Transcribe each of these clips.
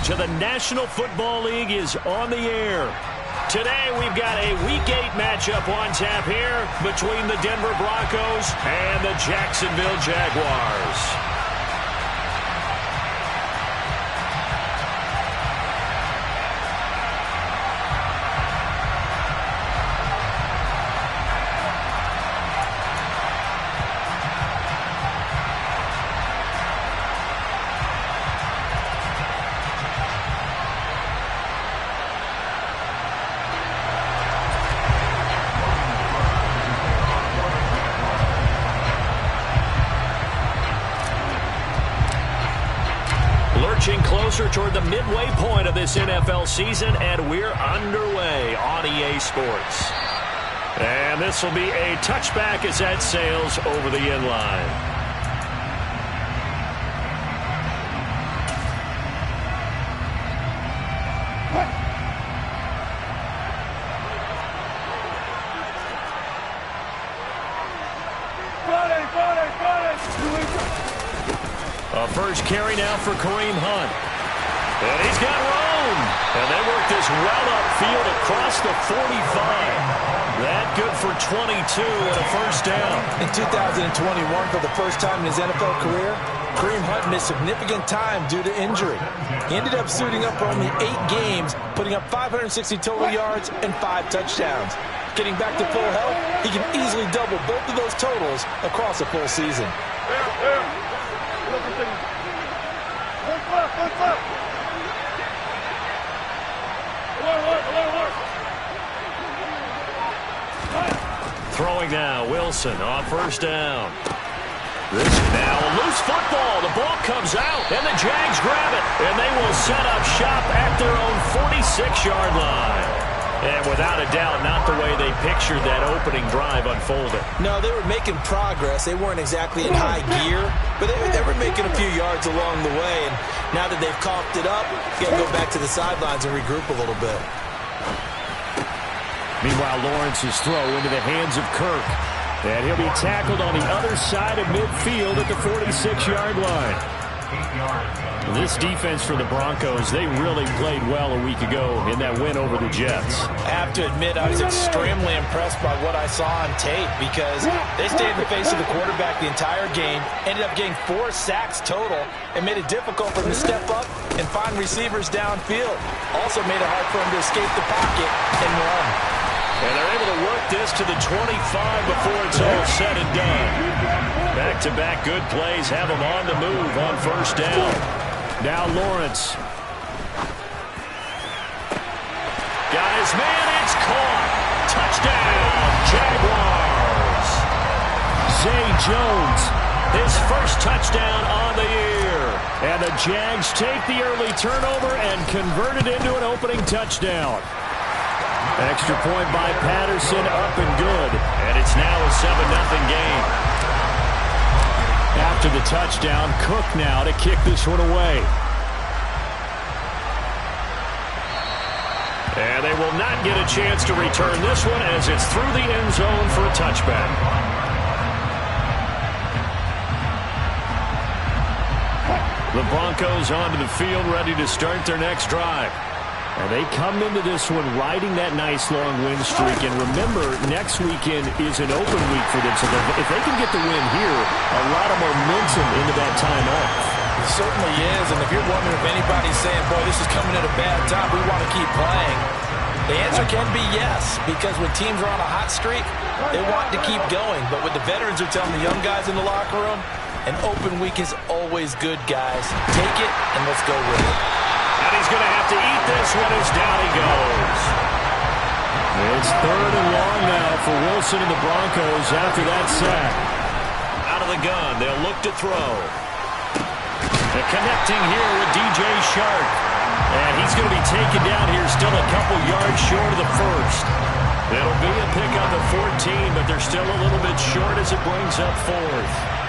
coverage of the National Football League is on the air. Today we've got a Week 8 matchup on tap here between the Denver Broncos and the Jacksonville Jaguars. Closer toward the midway point of this NFL season, and we're underway on EA Sports. And this will be a touchback as that sails over the end line. A first carry now for Kareem Hunt. And he's got room. And they work this well upfield across the 45. That good for 22 and a first down. In 2021, for the first time in his NFL career, Kareem Hunt missed significant time due to injury. He ended up suiting up for only 8 games, putting up 560 total yards and 5 touchdowns. Getting back to full health, he can easily double both of those totals across a full season. Throwing now, Wilson on first down. This now a loose football. The ball comes out, and the Jags grab it. And they will set up shop at their own 46-yard line. And without a doubt, not the way they pictured that opening drive unfolding. No, they were making progress. They weren't exactly in high gear, but they were making a few yards along the way. And now that they've coughed it up, you got to go back to the sidelines and regroup a little bit. Meanwhile, Lawrence's throw into the hands of Kirk. And he'll be tackled on the other side of midfield at the 46-yard line. This defense for the Broncos, they really played well a week ago in that win over the Jets. I have to admit, I was extremely impressed by what I saw on tape because they stayed in the face of the quarterback the entire game, ended up getting 4 sacks total, and made it difficult for him to step up and find receivers downfield. Also made it hard for him to escape the pocket and run. And they're able to work this to the 25 before it's all said and done. Back-to-back good plays have them on the move on first down. Now Lawrence. Guys, man, it's caught. Touchdown, Jaguars. Zay Jones, his first touchdown on the year. And the Jags take the early turnover and convert it into an opening touchdown. Extra point by Patterson, up and good. And it's now a 7-0 game. After the touchdown, Cook now to kick this one away. And they will not get a chance to return this one as it's through the end zone for a touchback. The Broncos onto the field, ready to start their next drive. And they come into this one riding that nice long win streak. And remember, next weekend is an open week for them. So if they can get the win here, a lot of momentum into that time off. It certainly is. And if you're wondering if anybody's saying, boy, this is coming at a bad time, we want to keep playing, the answer can be yes. Because when teams are on a hot streak, they want to keep going. But what the veterans are telling the young guys in the locker room, an open week is always good, guys. Take it and let's go with it. And he's going to have to eat this one as down he goes. It's 3rd and long now for Wilson and the Broncos after that sack. Out of the gun, they'll look to throw. And connecting here with DJ Shark. And he's going to be taken down here still a couple yards short of the first. It'll be a pickup of 14, but they're still a little bit short as it brings up 4th.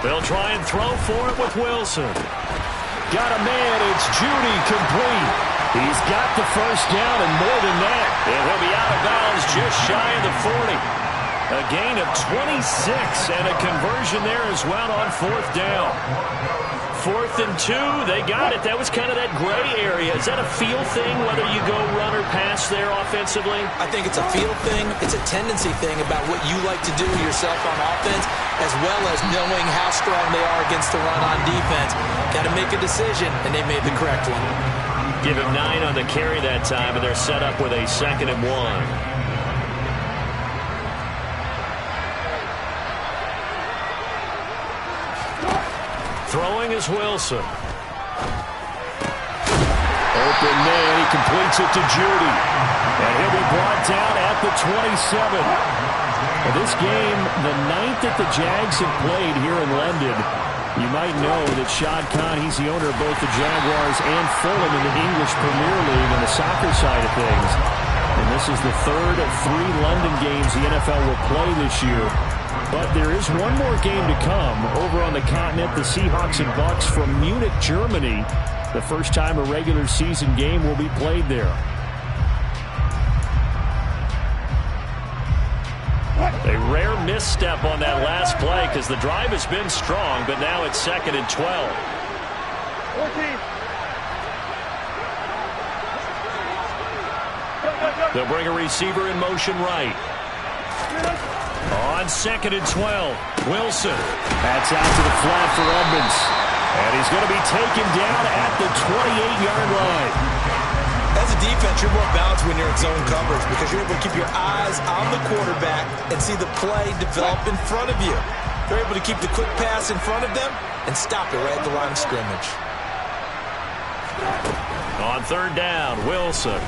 They'll try and throw for it with Wilson. Got a man, it's Judy, complete. He's got the first down and more than that. And he'll be out of bounds just shy of the 40. A gain of 26 and a conversion there as well on 4th down. 4th and 2, they got it. That was kind of that gray area. Is that a feel thing, whether you go run or pass there offensively? I think it's a feel thing. It's a tendency thing about what you like to do yourself on offense, as well as knowing how strong they are against the run on defense. Got to make a decision, and they made the correct one. Give him 9 on the carry that time, and they're set up with a 2nd and 1. Throwing is Wilson. Open man, he completes it to Judy. And he'll be brought down at the 27. Well, this game, the 9th that the Jags have played here in London. You might know that Shad Khan, he's the owner of both the Jaguars and Fulham in the English Premier League on the soccer side of things. And this is the 3rd of 3 London games the NFL will play this year. But there is one more game to come over on the continent. The Seahawks and Bucks from Munich, Germany. The first time a regular season game will be played there. A rare misstep on that last play because the drive has been strong, but now it's 2nd and 12. 14. They'll bring a receiver in motion right. On 2nd and 12, Wilson. That's out to the flat for Edmonds. And he's going to be taken down at the 28-yard line. As a defense, you're more balanced when you're in zone coverage because you're able to keep your eyes on the quarterback and see the play develop in front of you. You're able to keep the quick pass in front of them and stop it right at the line of scrimmage. On 3rd down, Wilson.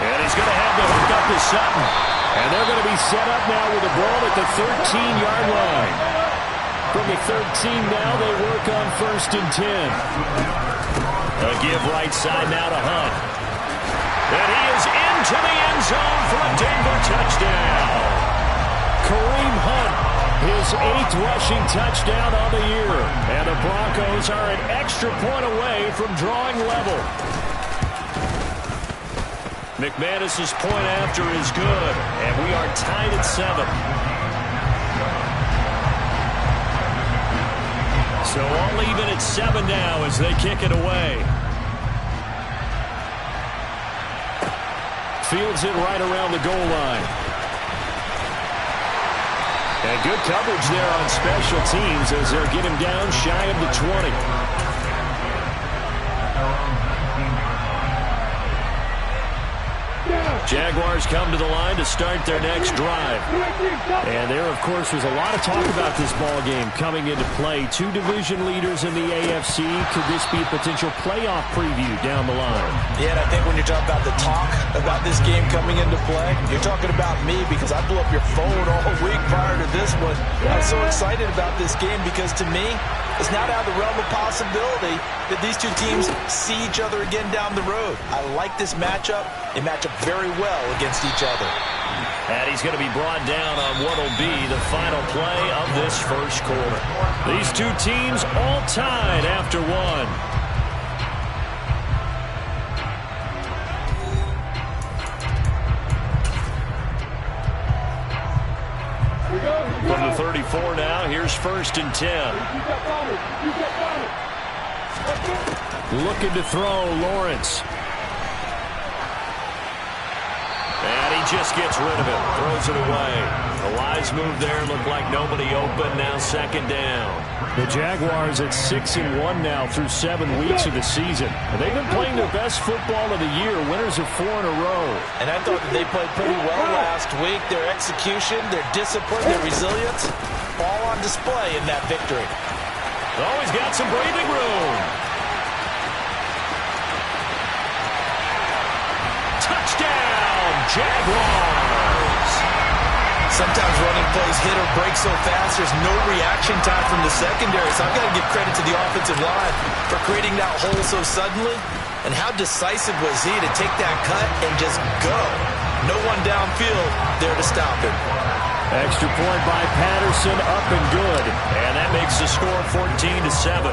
And he's going to have to hook up to Sutton. And they're going to be set up now with the ball at the 13-yard line. From the 13 now, they work on 1st and 10. A give right side now to Hunt. And he is into the end zone for a Denver touchdown. Kareem Hunt, his 8th rushing touchdown on the year. And the Broncos are an extra point away from drawing level. McManus's point after is good, and we are tied at 7. So all even at 7 now as they kick it away. Fields it right around the goal line. And good coverage there on special teams as they'll get him down shy of the 20. Jaguars come to the line to start their next drive. And there, of course, was a lot of talk about this ball game coming into play. 2 division leaders in the AFC. Could this be a potential playoff preview down the line? Yeah, and I think when you're talking about the talk about this game coming into play, you're talking about me because I blew up your phone all week prior to this one. I'm so excited about this game because to me, it's not out of the realm of possibility that these two teams see each other again down the road. I like this matchup. They match up very well against each other. And he's going to be brought down on what will be the final play of this first quarter. These two teams all tied after 1. From the 34 now, here's 1st and 10. Looking to throw, Lawrence. And he just gets rid of it, throws it away. A wise move there, looked like nobody open, now 2nd down. The Jaguars at 6-1 now through 7 weeks of the season. They've been playing their best football of the year, winners of 4 in a row. And I thought that they played pretty well last week. Their execution, their discipline, their resilience, all on display in that victory. Oh, he's got some breathing room. Touchdown, Jaguars. Sometimes running plays hit or break so fast, there's no reaction time from the secondary. So I've got to give credit to the offensive line for creating that hole so suddenly. And how decisive was he to take that cut and just go? No one downfield there to stop him. Extra point by Patterson, up and good. And that makes the score 14-7.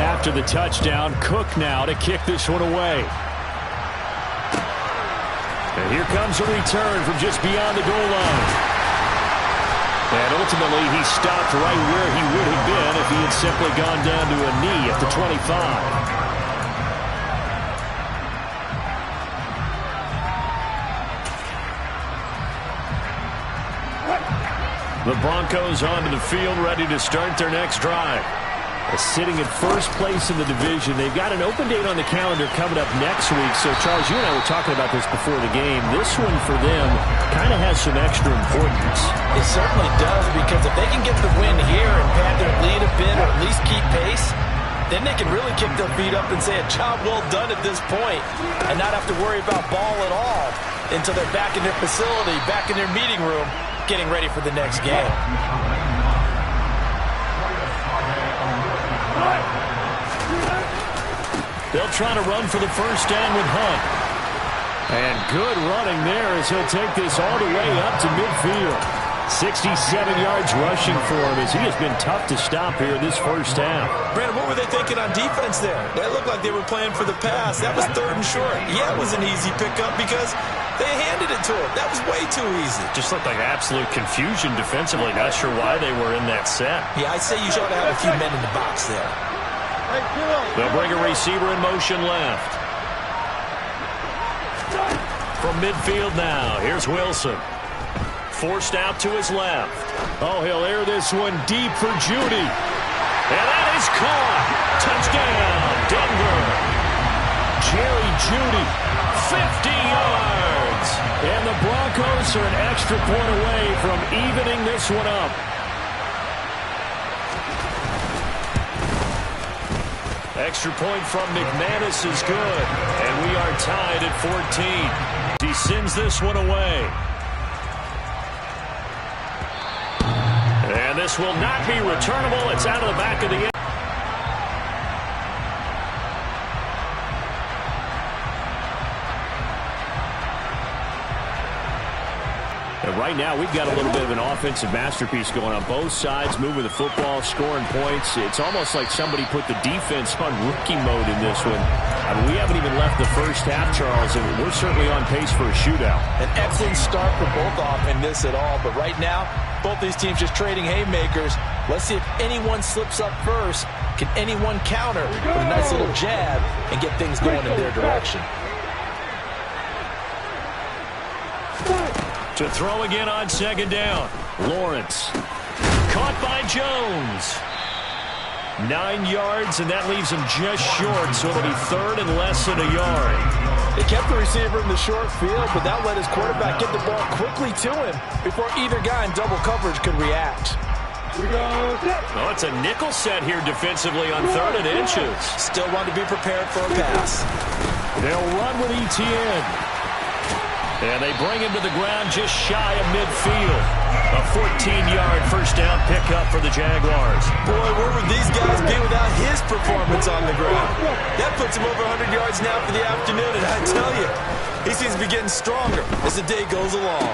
After the touchdown, Cook now to kick this one away. And here comes a return from just beyond the goal line. And ultimately, he stopped right where he would have been if he had simply gone down to a knee at the 25. The Broncos onto the field, ready to start their next drive. Sitting at first place in the division. They've got an open date on the calendar coming up next week. So, Charles, you and I were talking about this before the game. This one for them kind of has some extra importance. It certainly does, because if they can get the win here and pad their lead a bit or at least keep pace, then they can really kick their feet up and say a job well done at this point and not have to worry about ball at all until they're back in their facility, back in their meeting room, getting ready for the next game. They'll try to run for the first down with Hunt. And good running there as he'll take this all the way up to midfield. 67 yards rushing for him as he has been tough to stop here this first half. Brandon, what were they thinking on defense there? They looked like they were playing for the pass. That was 3rd and short. Yeah, it was an easy pickup because they handed it to him. That was way too easy. Just looked like absolute confusion defensively. Not sure why they were in that set. Yeah, I'd say you should have a few men in the box there. They'll bring a receiver in motion left. From midfield now, here's Wilson. Forced out to his left. Oh, he'll air this one deep for Judy. And that is caught. Touchdown, Denver. Jerry Judy, 50 yards. And the Broncos are an extra point away from evening this one up. Extra point from McManus is good. And we are tied at 14. He sends this one away. And this will not be returnable. It's out of the back of the end. And right now, we've got a little bit of an offensive masterpiece going on both sides, moving the football, scoring points. It's almost like somebody put the defense on rookie mode in this one. I mean, we haven't even left the first half, Charles, and we're certainly on pace for a shootout. An excellent start for both off in this at all, but right now, both these teams just trading haymakers. Let's see if anyone slips up first. Can anyone counter with a nice little jab and get things going in their direction? To throw again on second down. Lawrence. Caught by Jones. 9 yards, and that leaves him just short, so it'll be 3rd and less than a yard. They kept the receiver in the short field, but that let his quarterback get the ball quickly to him before either guy in double coverage could react. Oh, it's a nickel set here defensively on 3rd and inches. Still want to be prepared for a pass. They'll run with Etienne. And they bring him to the ground just shy of midfield. A 14-yard first down pickup for the Jaguars. Boy, where would these guys be without his performance on the ground? That puts him over 100 yards now for the afternoon, and I tell you, he seems to be getting stronger as the day goes along.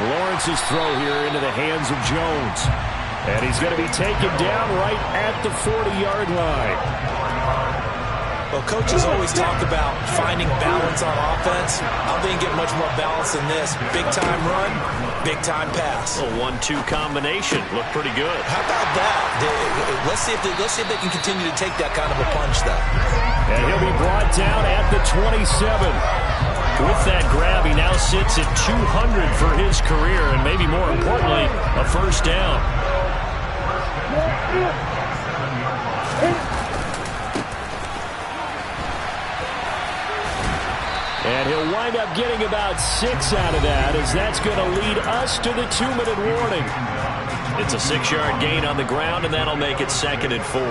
Lawrence's throw here into the hands of Jones. And he's going to be taken down right at the 40-yard line. Well, coaches always talk about finding balance on offense. I don't think you get much more balance than this. Big-time run, big-time pass. A 1-2 combination. Looked pretty good. How about that? Let's see if they can continue to take that kind of a punch, though. And he'll be brought down at the 27. With that grab, he now sits at 200 for his career, and maybe more importantly, a first down. And he'll wind up getting about 6 out of that, as that's going to lead us to the 2-minute warning. It's a 6-yard gain on the ground, and that'll make it 2nd and 4.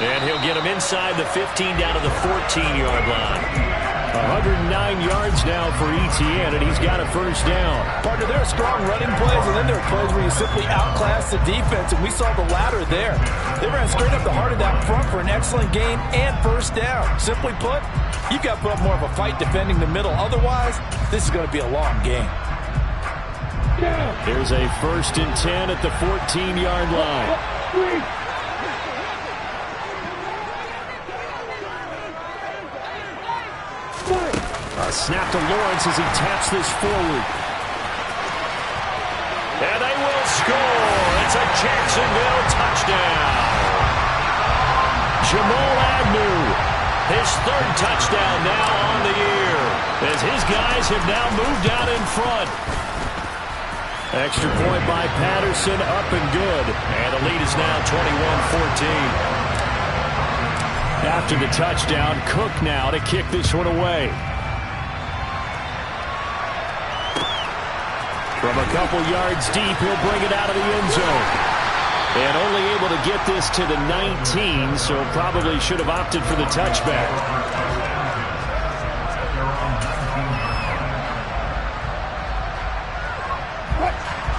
And he'll get him inside the 15 down to the 14-yard line. 109 yards now for ETN, and he's got a first down. Partner, there are strong running plays, and then there are plays where you simply outclass the defense, and we saw the latter there. They ran straight up the heart of that front for an excellent gain and first down. Simply put, you've got to put up more of a fight defending the middle. Otherwise, this is going to be a long game. There's a 1st and 10 at the 14-yard line. A snap to Lawrence as he taps this forward. And they will score. It's a Jacksonville touchdown. Jamal Agnew, his 3rd touchdown now on the year, as his guys have now moved out in front. Extra point by Patterson, up and good. And the lead is now 21-14. After the touchdown, Cook now to kick this one away. From a couple yards deep, he'll bring it out of the end zone. And only able to get this to the 19, so probably should have opted for the touchback.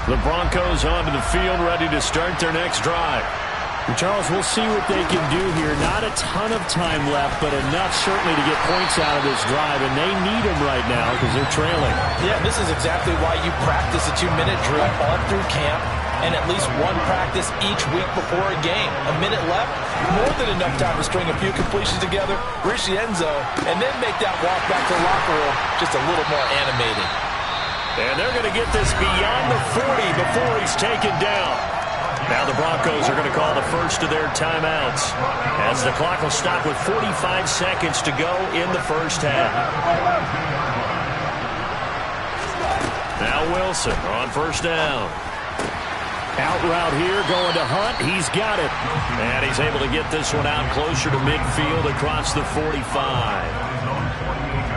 The Broncos onto the field, ready to start their next drive. Charles, we'll see what they can do here. Not a ton of time left, but enough certainly to get points out of this drive, and they need them right now because they're trailing. Yeah, this is exactly why you practice a 2-minute drill all through camp and at least one practice each week before a game. A minute left, more than enough time to string a few completions together, reach the end zone, and then make that walk back to the locker room just a little more animated. And they're going to get this beyond the 40 before he's taken down. Now the Broncos are going to call the first of their timeouts as the clock will stop with 45 seconds to go in the first half. Now Wilson on first down. Out route here, going to Hunt. He's got it. And he's able to get this one out closer to midfield across the 45.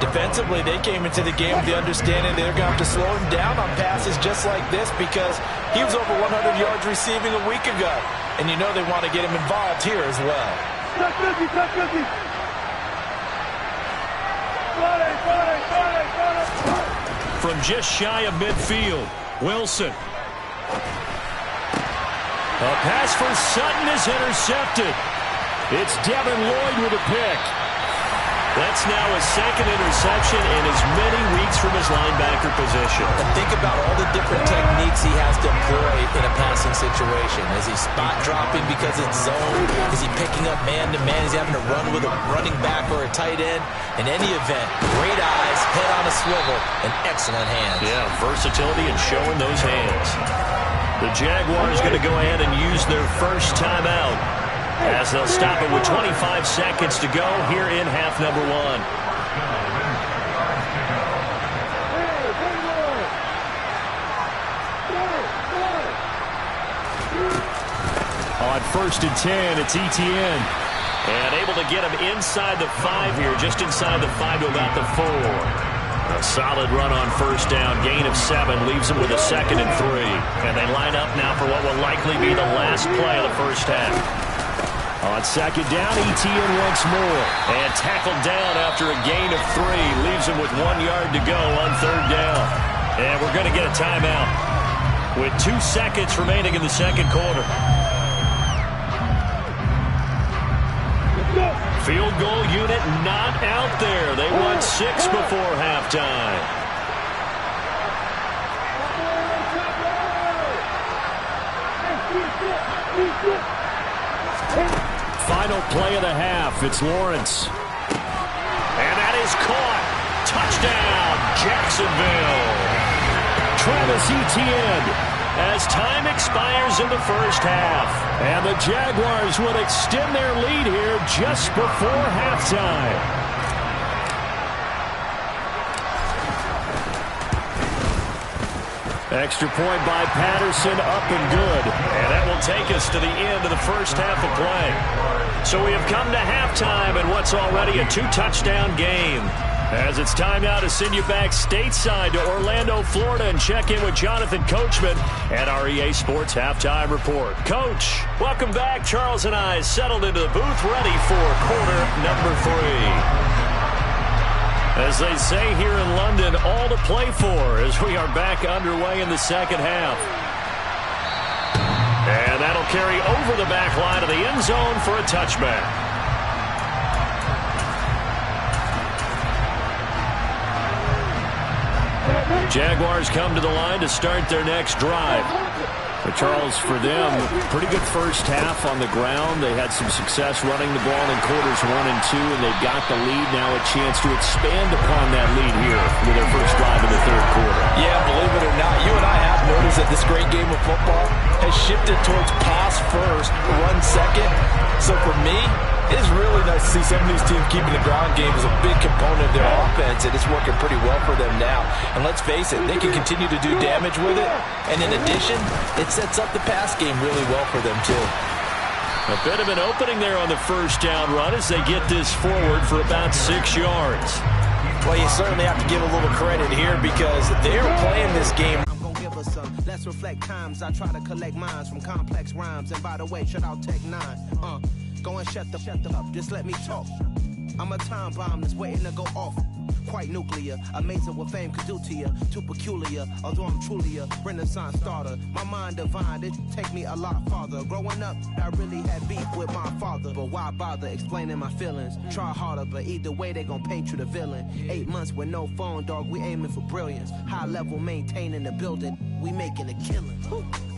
Defensively, they came into the game with the understanding they're going to have to slow him down on passes just like this because he was over 100 yards receiving a week ago. And you know they want to get him involved here as well. From just shy of midfield, Wilson. A pass for Sutton is intercepted. It's Devin Lloyd with a pick. That's now his 2nd interception in as many weeks from his linebacker position. And think about all the different techniques he has to employ in a passing situation. Is he spot dropping because it's zone? Is he picking up man-to-man? Is he having to run with a running back or a tight end? In any event, great eyes, head on a swivel, and excellent hands. Yeah, versatility and showing those hands. The Jaguars going to go ahead and use their first timeout, as they'll stop it with 25 seconds to go here in half number 1. On 1st and 10, it's ETN. And able to get him inside the 5 here, just inside the 5 to about the 4. A solid run on first down, gain of 7, leaves him with a 2nd and 3. And they line up now for what will likely be the last play of the first half. On 2nd down, ETN once more. And tackled down after a gain of 3. Leaves him with 1 yard to go on 3rd down. And we're going to get a timeout with 2 seconds remaining in the 2nd quarter. Field goal unit not out there. They won 6 before halftime. Final play of the half. It's Lawrence. And that is caught. Touchdown, Jacksonville. Travis Etienne. As time expires in the first half. And the Jaguars will extend their lead here just before halftime. Extra point by Patterson, up and good. And that will take us to the end of the first half of play. So we have come to halftime in what's already a 2-touchdown game. As it's time now to send you back stateside to Orlando, Florida, and check in with Jonathan Coachman at our EA Sports Halftime Report. Coach, welcome back. Charles and I settled into the booth ready for quarter number 3. As they say here in London, all to play for as we are back underway in the second half. And that'll carry over the back line of the end zone for a touchback. Jaguars come to the line to start their next drive. But Charles, for them, pretty good first half on the ground. They had some success running the ball in quarters 1 and 2, and they've got the lead. Now a chance to expand upon that lead here with their first drive in the third quarter. Yeah, believe it or not, you and I have noticed that this great game of football has shifted towards pass first, run second. So for me, it's really nice to see some of these teams keeping the ground game as a big component of their offense, and it's working pretty well for them now. And let's face it, they can continue to do damage with it, and in addition, it sets up the pass game really well for them too. A bit of an opening there on the first down run as they get this forward for about 6 yards. Well, you certainly have to give a little credit here because they're playing this game. Let's reflect times. I try to collect minds from complex rhymes. And by the way, shut out Tech 9. Go and shut the up. Just let me talk. I'm a time bomb that's waiting to go off. Quite nuclear, amazing what fame could do to you. Too peculiar, although I'm truly a Renaissance starter. My mind divine, it take me a lot farther. Growing up, I really had beef with my father. But why bother explaining my feelings? Try harder, but either way they gon' paint you the villain. 8 months with no phone, dog, we aiming for brilliance. High level maintaining the building, we making a killing.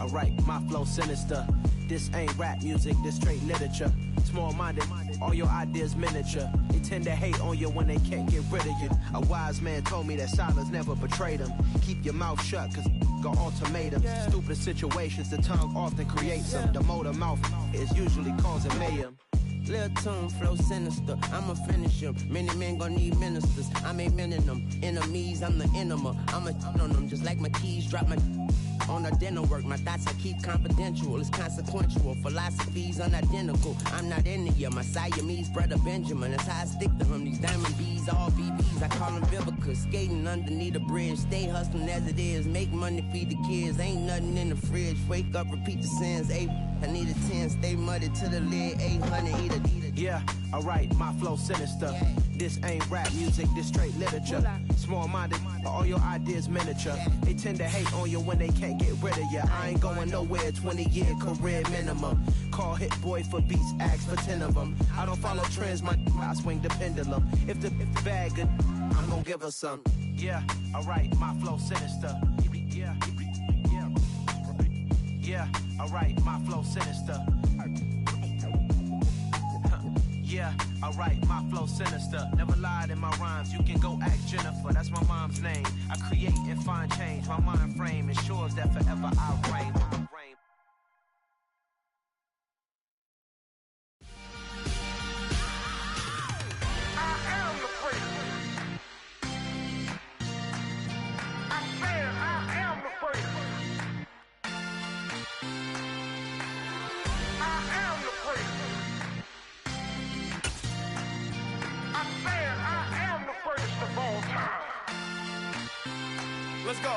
Alright, my flow sinister. This ain't rap music, this straight literature. Small-minded, all your ideas miniature. They tend to hate on you when they can't get rid of you. A wise man told me that silence never betrayed him. Keep your mouth shut, cause got ultimatums. Stupid situations, the tongue often creates them. The motor mouth is usually causing mayhem. Lil' tune, flow sinister, I'ma finish him. Many men gon' need ministers, I'm aiming them. Enemies, I'm the enema. I'ma on them, just like my keys, drop my on the dinner work. My thoughts I keep confidential, it's consequential. Philosophies unidentical, I'm not into you. My Siamese brother Benjamin, that's how I stick to him. These diamond bees, all BBs, I call them Vivica. Skating underneath the bridge, stay hustling as it is. Make money, feed the kids, ain't nothing in the fridge. Wake up, repeat the sins, I need a 10, stay muddy to the lid, 800, eat it. Yeah, alright, my flow sinister. This ain't rap music, this straight literature. Small-minded, all your ideas miniature. They tend to hate on you when they can't get rid of you. I ain't going nowhere, 20-year career minimum. Call Hit Boy for beats, ask for 10 of them. I don't follow trends, I swing the pendulum. If the bag good, I'm gonna give her some. Yeah, alright, my flow sinister. Yeah, alright, my flow sinister. Yeah, alright, my flow sinister. Never lied in my rhymes, you can go ask Jennifer. That's my mom's name. I create and find change. My mind frame ensures that forever I reign. Let's go. I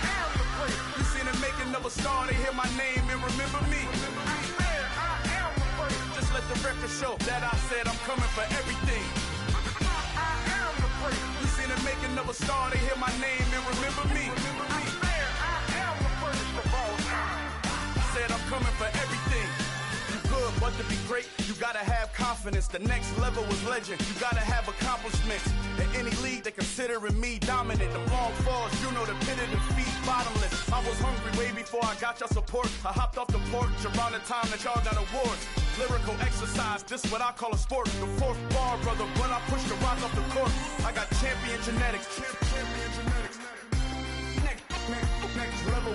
am the prince. You seen the making of a star, they hear my name and remember me. I am the prince. Just let the record show that I said I'm coming for everything. I am the prince. You seen the making of a star, they hear my name and remember me. I am the prince of all time. I said I'm coming for everything. Good, but to be great, you gotta have confidence. The next level was legend. You gotta have accomplishments. In any league, they considering me dominant. The long falls, you know the pit of defeat, bottomless. I was hungry way before I got your support. I hopped off the porch around the time that y'all got awards. Lyrical exercise, this what I call a sport. The fourth bar, brother, when I push the rock off the court. I got champion genetics. Champion genetics. Next level.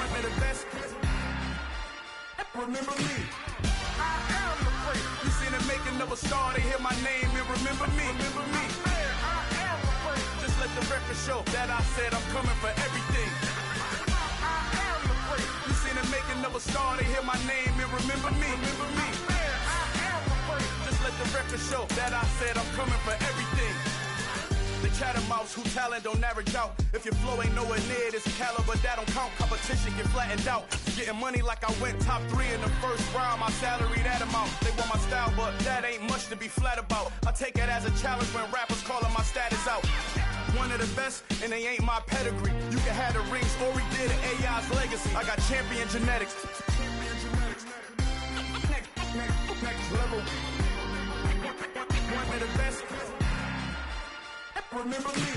One of the best. Remember me. I am the prince. You seen the making of a star, they hear my name and remember me. Remember me. I am the prince. Just let the record show that I said I'm coming for everything. I am the prince. You seen the making of a star, they hear my name and remember me. Remember me. I am the prince. Just let the record show that I said I'm coming for everything. The the chatter mouse who talent don't average out. If your flow ain't nowhere near this caliber, that don't count. Competition get flattened out. Getting money like I went top 3 in the first round. My salary that amount. They want my style, but that ain't much to be flat about. I take it as a challenge when rappers calling my status out. One of the best, and they ain't my pedigree. You can have the rings, or we did it, AI's legacy. I got champion genetics. Next level. One of the best. Remember me.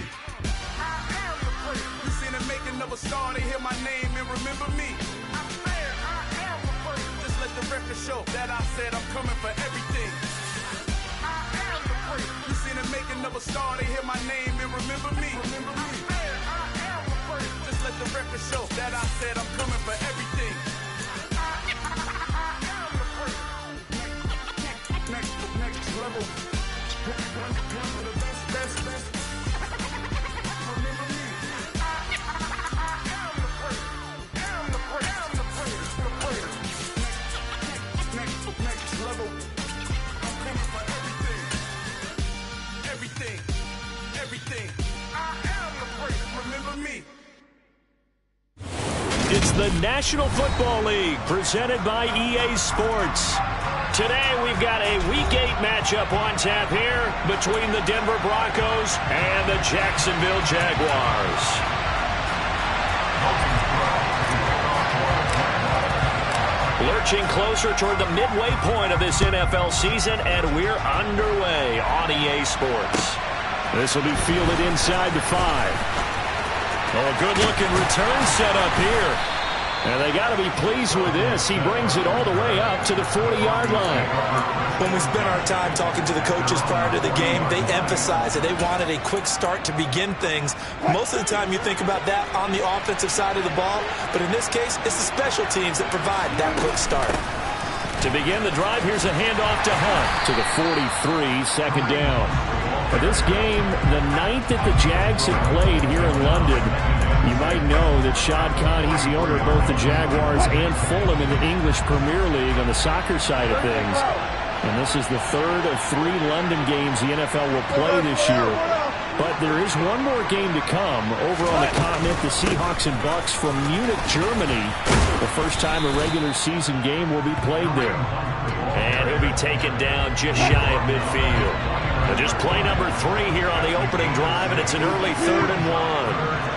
I am the first. You seen the making of a star, they hear my name and remember me. I swear I am the first. Just let the record show that I said I'm coming for everything. I am the first. You seen the making of a star, they hear my name and remember me. Remember me. I swear I am the first. Just let the record show that I said I'm coming for everything. I am the first. Next level. One of the best. Remember me. I am the first. Am the first. Next level. I'm coming for everything. Everything. I am the first. Remember me. It's the National Football League presented by EA Sports. Today we've got a Week 8 matchup on tap here between the Denver Broncos and the Jacksonville Jaguars. Lurching closer toward the midway point of this NFL season, and we're underway on EA Sports. This will be fielded inside the 5. Oh, good-looking return set up here. And they got to be pleased with this. He brings it all the way up to the 40-yard line. When we spent our time talking to the coaches prior to the game, they emphasized that they wanted a quick start to begin things. Most of the time you think about that on the offensive side of the ball, but in this case, it's the special teams that provide that quick start. To begin the drive, here's a handoff to Hunt to the 43, second down. For this game, the 9th that the Jags have played here in London, you might know that Shad Khan, he's the owner of both the Jaguars and Fulham in the English Premier League on the soccer side of things. And this is the 3rd of 3 London games the NFL will play this year. But there is one more game to come over on the continent, the Seahawks and Bucks from Munich, Germany. The first time a regular season game will be played there. And he'll be taken down just shy of midfield. But just play number 3 here on the opening drive, and it's an early 3rd and 1.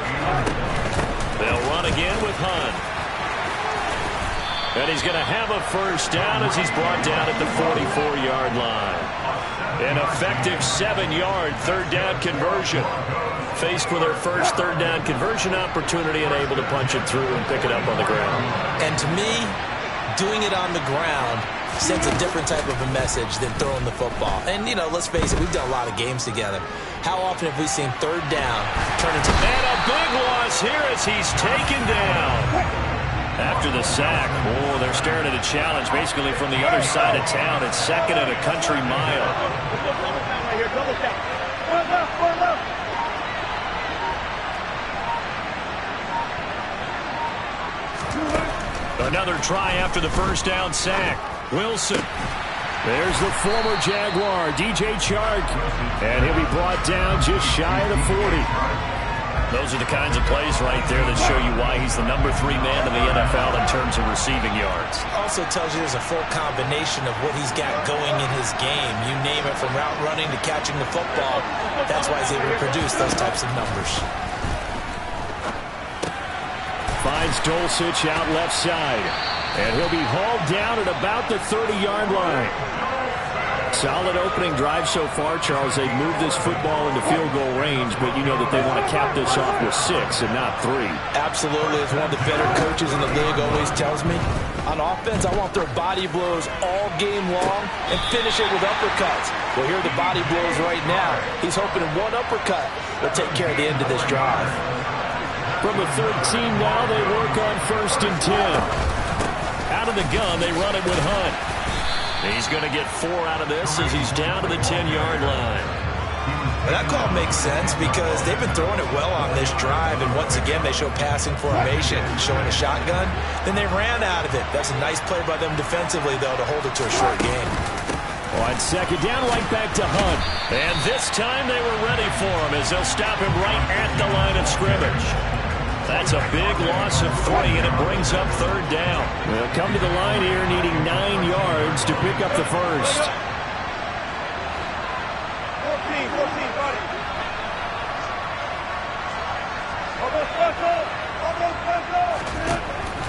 They'll run again with Hunt. And he's going to have a first down as he's brought down at the 44-yard line. An effective 7-yard third down conversion. Faced with their first third down conversion opportunity and able to punch it through and pick it up on the ground. And to me, doing it on the ground sends a different type of a message than throwing the football. And, you know, let's face it, we've done a lot of games together. How often have we seen third down turn into... And a big loss here as he's taken down. After the sack, oh, they're staring at a challenge basically from the other side of town. It's second and a country mile. Another try after the first down sack. Wilson. There's the former Jaguar, DJ Chark. And he'll be brought down just shy of the 40. Those are the kinds of plays right there that show you why he's the number 3 man in the NFL in terms of receiving yards. Also tells you there's a full combination of what he's got going in his game. You name it, from route running to catching the football. That's why he's able to produce those types of numbers. Finds Dulcich out left side. And he'll be hauled down at about the 30-yard line. Solid opening drive so far, Charles. They've moved this football into field goal range, but you know that they want to cap this off with 6 and not 3. Absolutely. As one of the better coaches in the league always tells me, on offense, I want their body blows all game long and finish it with uppercuts. Well, here are the body blows right now. He's hoping in one uppercut will take care of the end of this drive. From the 13 now, they work on 1st and 10. Out of the gun, they run it with Hunt. He's going to get 4 out of this as he's down to the 10-yard line. Well, that call makes sense because they've been throwing it well on this drive, and once again they show passing formation, showing a shotgun. Then they ran out of it. That's a nice play by them defensively, though, to hold it to a short game. On second down, right back to Hunt. And this time they were ready for him as they'll stop him right at the line of scrimmage. That's a big loss of 3, and it brings up third down. They'll come to the line here needing 9 yards to pick up the first. 14, buddy.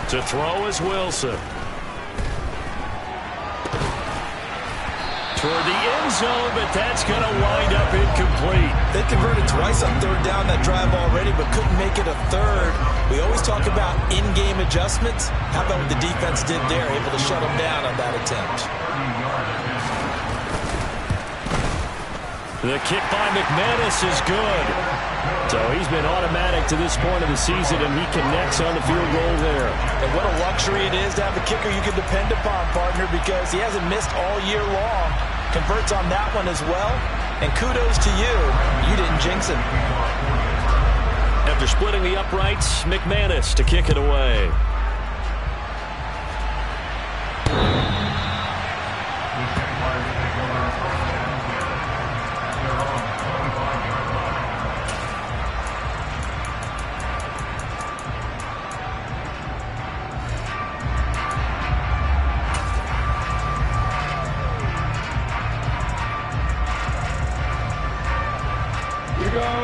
To throw is Wilson. Toward the end zone, but that's going to wind up incomplete. They converted twice on third down that drive already, but couldn't make it a third. We always talk about in-game adjustments. How about what the defense did there, able to shut them down on that attempt? The kick by McManus is good. So he's been automatic to this point of the season, and he connects on the field goal there. And what a luxury it is to have a kicker you can depend upon, partner, because he hasn't missed all year long. Converts on that one as well. And kudos to you. You didn't jinx him. After splitting the uprights, McManus to kick it away.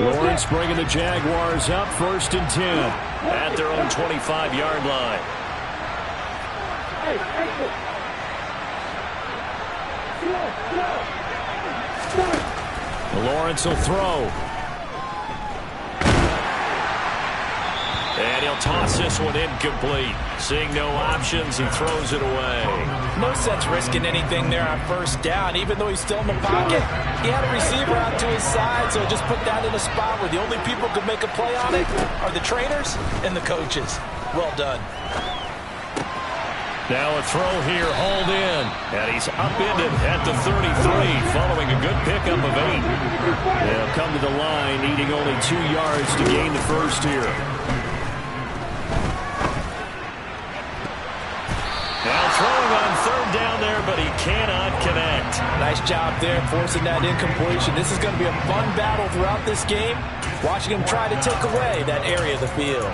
Lawrence bringing the Jaguars up, 1st and 10 at their own 25-yard line. Lawrence will throw. And he'll toss this one incomplete. Seeing no options, he throws it away. No sense risking anything there on first down, even though he's still in the pocket. He had a receiver out to his side, so just put that in a spot where the only people who could make a play on it are the trainers and the coaches. Well done. Now a throw here, hauled in. And he's upended at the 33, following a good pickup of 8. They'll come to the line, needing only 2 yards to gain the first here. Now throwing on third down there, but he cannot connect. Nice job there forcing that incompletion. This is going to be a fun battle throughout this game. Watching him try to take away that area of the field.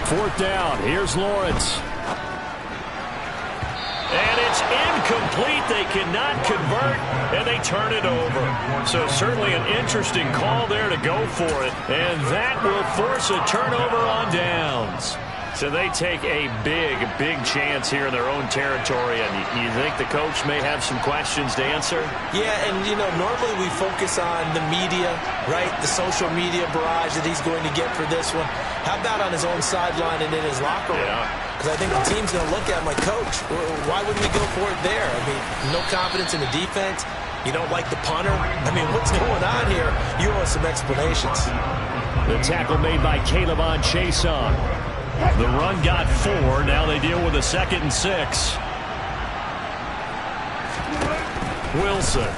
Fourth down. Here's Lawrence. And it's incomplete. They cannot convert, and they turn it over. So certainly an interesting call there to go for it. And that will force a turnover on downs. So they take a big chance here in their own territory. And you think the coach may have some questions to answer? Yeah, and, you know, normally we focus on the media, right? The social media barrage that he's going to get for this one. How about on his own sideline and in his locker room? Because I think the team's going to look at him like, Coach, why wouldn't we go for it there? I mean, no confidence in the defense. You don't like the punter. I mean, what's going on here? You owe us some explanations. The tackle made by Caleb on Chason. The run got 4. Now they deal with a 2nd and 6. Wilson.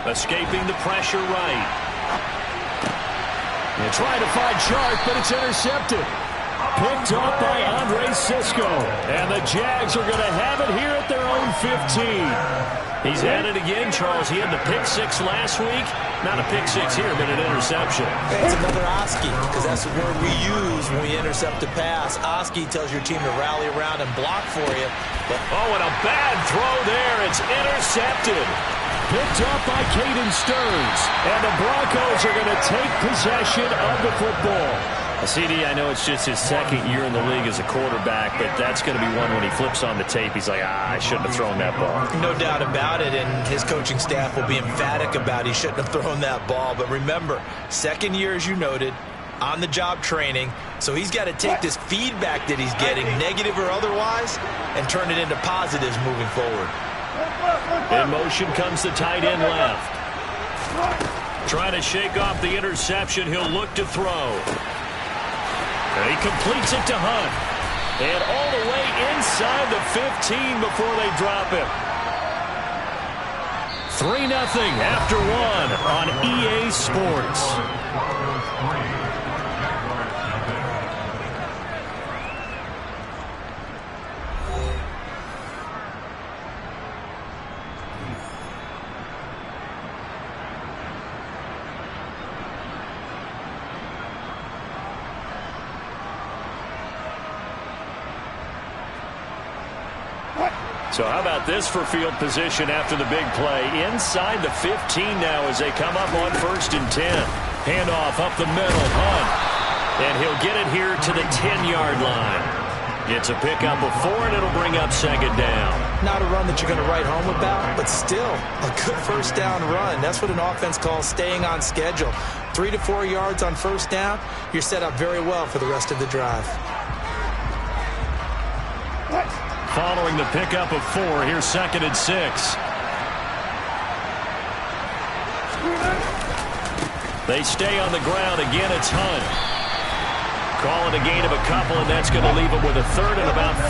Escaping the pressure right. And trying to find Sharp, but it's intercepted. Picked up by Andre Sisco. And the Jags are going to have it here at their own 15. He's at it again, Charles. He had the pick 6 last week. Not a pick 6 here, but an interception. It's another Oski, because that's the word we use when we intercept a pass. Oski tells your team to rally around and block for you. But and a bad throw there. It's intercepted. Picked up by Caden Stearns. And the Broncos are going to take possession of the football. CD, I know it's just his 2nd year in the league as a quarterback, but that's going to be one when he flips on the tape. He's like, I shouldn't have thrown that ball. No doubt about it, and his coaching staff will be emphatic about he shouldn't have thrown that ball. But remember, 2nd year, as you noted, on-the-job training, so he's got to take this feedback that he's getting, negative or otherwise, and turn it into positives moving forward. In motion comes the tight end left. Trying to shake off the interception. He'll look to throw. And he completes it to Hunt. And all the way inside the 15 before they drop him. 3-0 after 1 on EA Sports. So how about this for field position after the big play? Inside the 15 now as they come up on 1st and 10. Handoff up the middle, Hunt. And he'll get it here to the 10-yard line. It's a pickup of 4, and it'll bring up 2nd down. Not a run that you're going to write home about, but still a good 1st down run. That's what an offense calls staying on schedule. 3 to 4 yards on 1st down, you're set up very well for the rest of the drive. Following the pickup of 4, here's 2nd and 6. They stay on the ground. Again, it's Hunt. Call it a gain of a couple, and that's going to leave them with a 3rd and about 5.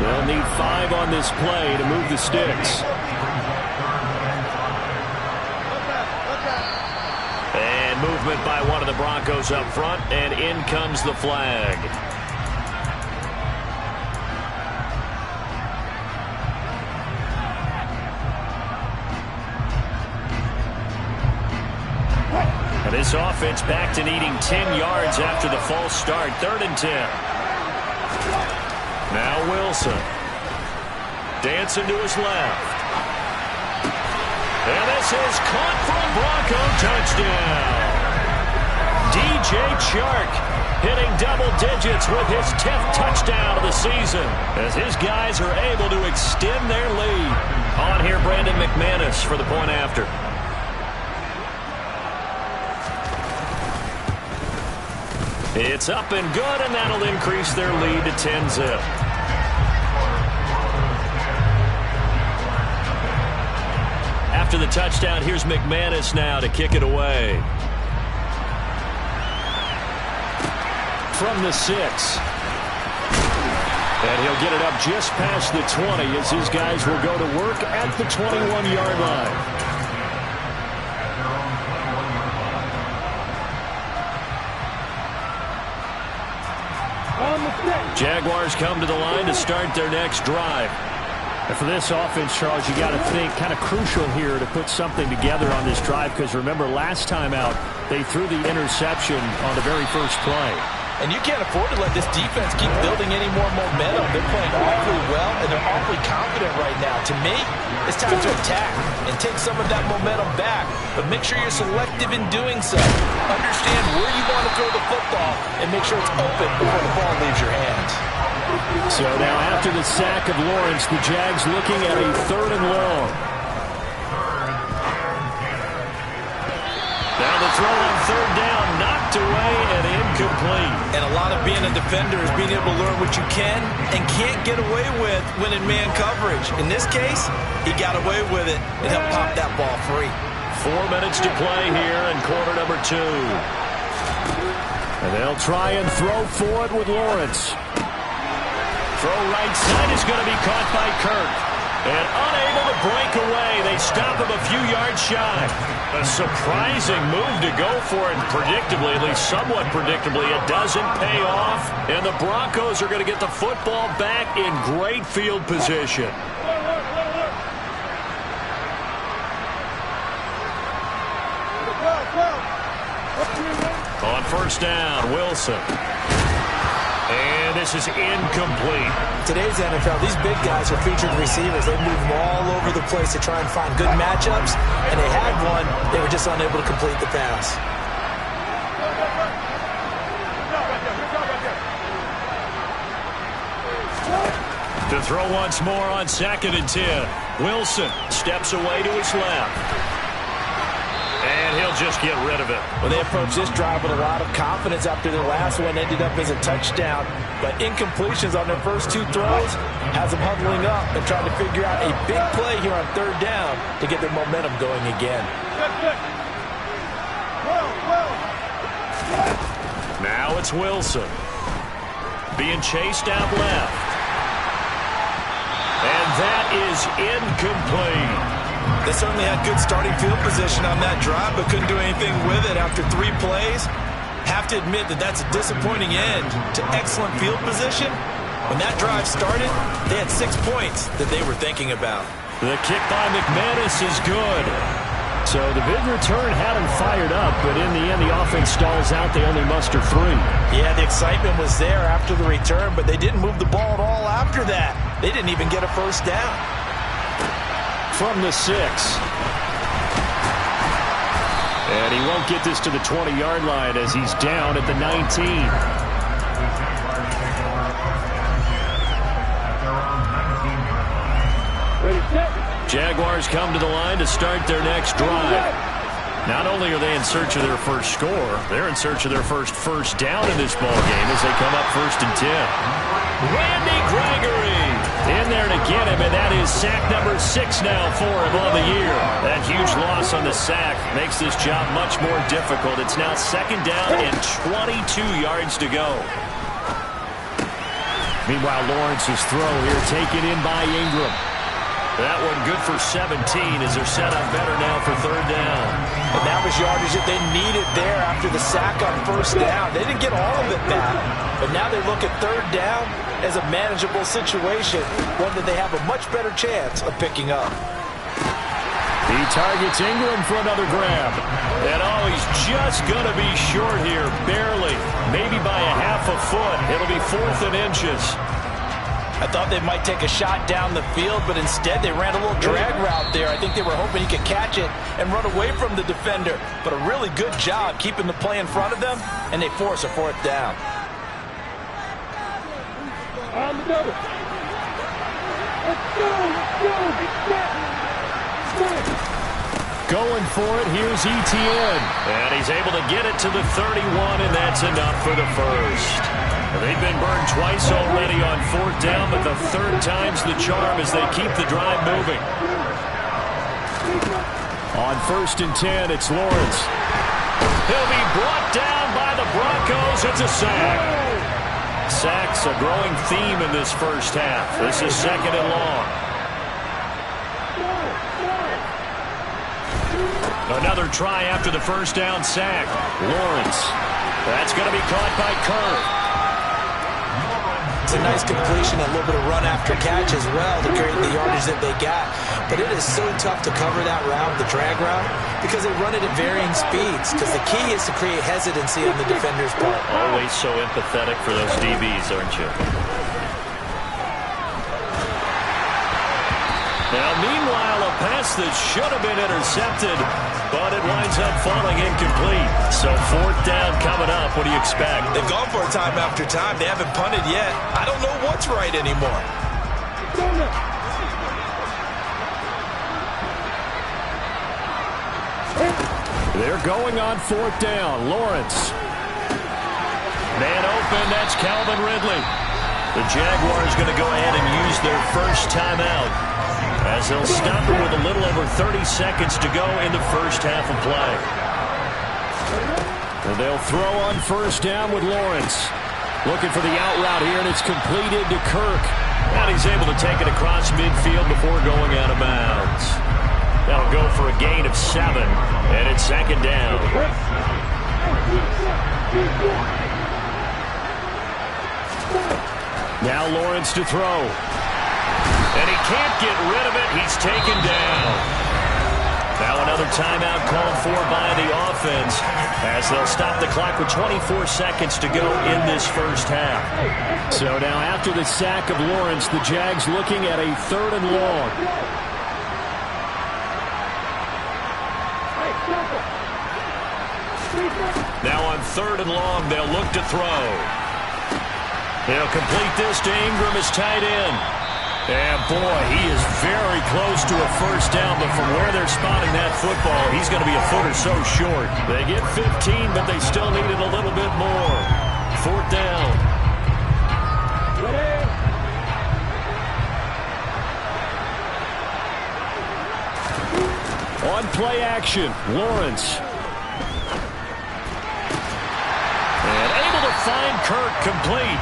They'll need 5 on this play to move the sticks. And movement by one of the Broncos up front, and in comes the flag. This offense back to needing 10 yards after the false start. 3rd and 10. Now Wilson. Dancing to his left. And this is caught for a Bronco touchdown. DJ Chark hitting double digits with his 10th touchdown of the season as his guys are able to extend their lead. On here, Brandon McManus for the point after. It's up and good, and that'll increase their lead to 10-zip. After the touchdown, here's McManus now to kick it away. From the 6. And he'll get it up just past the 20 as his guys will go to work at the 21-yard line. Jaguars come to the line to start their next drive. And for this offense, Charles, you got to think kind of crucial here to put something together on this drive, because remember last time out they threw the interception on the very first play. And you can't afford to let this defense keep building any more momentum. They're playing awfully well, and they're awfully confident right now. To me, it's time to attack and take some of that momentum back. But make sure you're selective in doing so. Understand where you want to throw the football and make sure it's open before the ball leaves your hands. So now after the sack of Lawrence, the Jags looking at a 3rd and long. Now the throw on 3rd down, knocked away and incomplete. And a lot of being a defender is being able to learn what you can and can't get away with when in man coverage. In this case, he got away with it and helped pop that ball free. 4 minutes to play here in quarter number 2. And they'll try and throw for it with Lawrence. Throw right side is going to be caught by Kirk. And unable to break away. They stop him a few yards shy. A surprising move to go for it. Predictably, at least somewhat predictably, it doesn't pay off. And the Broncos are going to get the football back in great field position. On 1st down, Wilson. And this is incomplete. Today's NFL, these big guys are featured receivers. They move them all over the place to try and find good matchups. And they had one. They were just unable to complete the pass. To throw once more on 2nd and 10. Wilson steps away to his left. And he'll just get rid of it. Well, they approached this drive with a lot of confidence after their last one ended up as a touchdown. But incompletions on their first 2 throws has them huddling up and trying to figure out a big play here on 3rd down to get their momentum going again. Now it's Wilson. being chased out left. And that is incomplete. They certainly had good starting field position on that drive, but couldn't do anything with it after 3 plays. Have to admit that that's a disappointing end to excellent field position. When that drive started, they had 6 points that they were thinking about. The kick by McManus is good. So the big return had him fired up, but in the end, the offense stalls out. They only muster 3. Yeah, the excitement was there after the return, but they didn't move the ball at all after that. They didn't even get a first down. From the 6. And he won't get this to the 20-yard line as he's down at the 19. Jaguars come to the line to start their next drive. Not only are they in search of their first score, they're in search of their first down in this ball game as they come up 1st and 10. Randy Gregory in there to get him, and that is sack number 6 now for him on the year. That huge loss on the sack makes this job much more difficult. It's now 2nd down and 22 yards to go. Meanwhile, Lawrence's throw here taken in by Ingram. That one good for 17 as they're set up better now for 3rd down. And that was yardage that they needed there after the sack on 1st down. They didn't get all of it back, but now they look at 3rd down as a manageable situation, one that they have a much better chance of picking up. He targets Ingram for another grab. And oh, he's just going to be short here, barely, maybe by a half a foot. It'll be 4th and inches. I thought they might take a shot down the field, but instead they ran a little drag route there. I think they were hoping he could catch it and run away from the defender. But a really good job keeping the play in front of them, and they force a 4th down. Let's go. Going for it, here's Etienne. And he's able to get it to the 31, and that's enough for the first. They've been burned twice already on 4th down, but the 3rd time's the charm as they keep the drive moving. On 1st and 10, it's Lawrence. He'll be brought down by the Broncos. It's a sack. Sacks a growing theme in this first half. This is 2nd and long. Another try after the 1st down sack. Lawrence. That's going to be caught by Kirk. It's a nice completion, a little bit of run after catch as well to create the yardage that they got. But it is so tough to cover that route, the drag route, because they run it at varying speeds. Because the key is to create hesitancy on the defender's part. Always so empathetic for those DBs, aren't you? Now, meanwhile, a pass that should have been intercepted, but it winds up falling incomplete. So 4th down coming up. What do you expect? They've gone for it time after time. They haven't punted yet. I don't know what's right anymore. They're going on 4th down. Lawrence. Man open, that's Calvin Ridley. The Jaguars going to go ahead and use their first timeout as they'll stop it with a little over 30 seconds to go in the first half of play. And they'll throw on 1st down with Lawrence. Looking for the out route here, and it's completed to Kirk. And he's able to take it across midfield before going out of bounds. That'll go for a gain of 7, and it's 2nd down. Now Lawrence to throw. And he can't get rid of it. He's taken down. Now another timeout called for by the offense as they'll stop the clock with 24 seconds to go in this first half. So now after the sack of Lawrence, the Jags looking at a 3rd and long. Now on 3rd and long, they'll look to throw. They'll complete this to Ingram as tight end. And boy, he is very close to a first down, but from where they're spotting that football, he's going to be a foot or so short. They get 15, but they still need it a little bit more. 4th down. On play action, Lawrence. And able to find Kirk complete.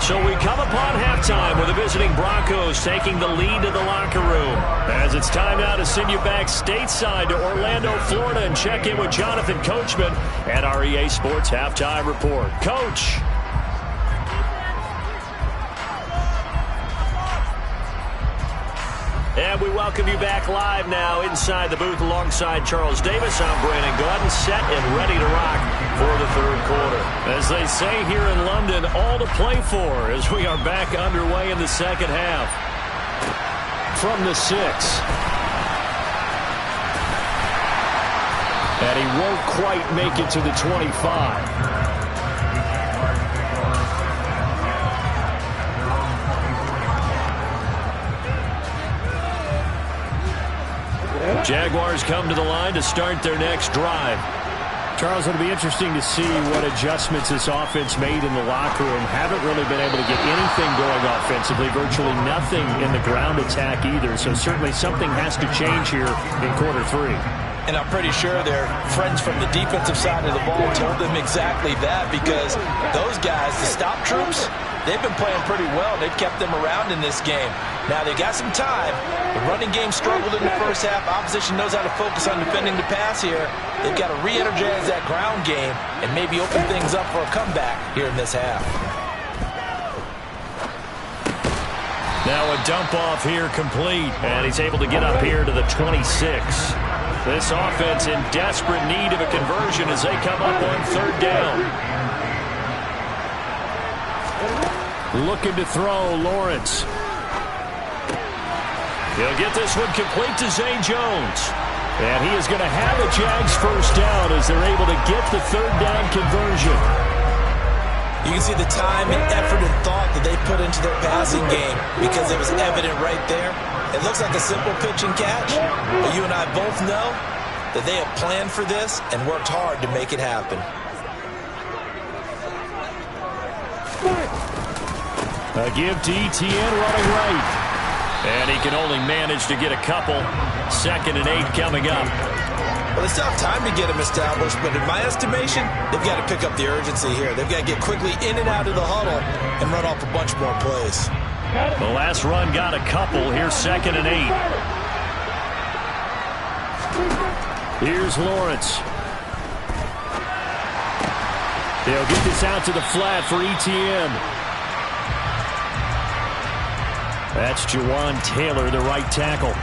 So we come upon halftime with the visiting Broncos taking the lead to the locker room. As it's time now to send you back stateside to Orlando, Florida, and check in with Jonathan Coachman at our EA Sports Halftime Report. Coach. And we welcome you back live now inside the booth alongside Charles Davis. I'm Brandon Gordon, set and ready to rock for the third quarter. As they say here in London, all to play for as we are back underway in the second half. From the 6. And he won't quite make it to the 25. Jaguars come to the line to start their next drive. Charles, it'll be interesting to see what adjustments this offense made in the locker room. Haven't really been able to get anything going offensively, virtually nothing in the ground attack either. So certainly something has to change here in quarter 3. And I'm pretty sure their friends from the defensive side of the ball told them exactly that, because those guys, the stop troops, they've been playing pretty well. They've kept them around in this game. Now, they got some time. The running game struggled in the first half. Opposition knows how to focus on defending the pass here. They've got to re-energize that ground game and maybe open things up for a comeback here in this half. Now a dump off here complete, and he's able to get up here to the 26. This offense in desperate need of a conversion as they come up on third down. Looking to throw, Lawrence. He'll get this one complete to Zay Jones. And he is going to have the Jags first down as they're able to get the third down conversion. You can see the time and effort and thought that they put into their passing game, because it was evident right there. It looks like a simple pitch and catch, but you and I both know that they have planned for this and worked hard to make it happen. A give to ETN running right. And he can only manage to get a couple. 2nd and 8 coming up. Well, they still have time to get him established, but in my estimation, they've got to pick up the urgency here. They've got to get quickly in and out of the huddle and run off a bunch more plays. The last run got a couple. Here's 2nd and 8. Here's Lawrence. They'll get this out to the flat for ETN. That's Jawan Taylor, the right tackle.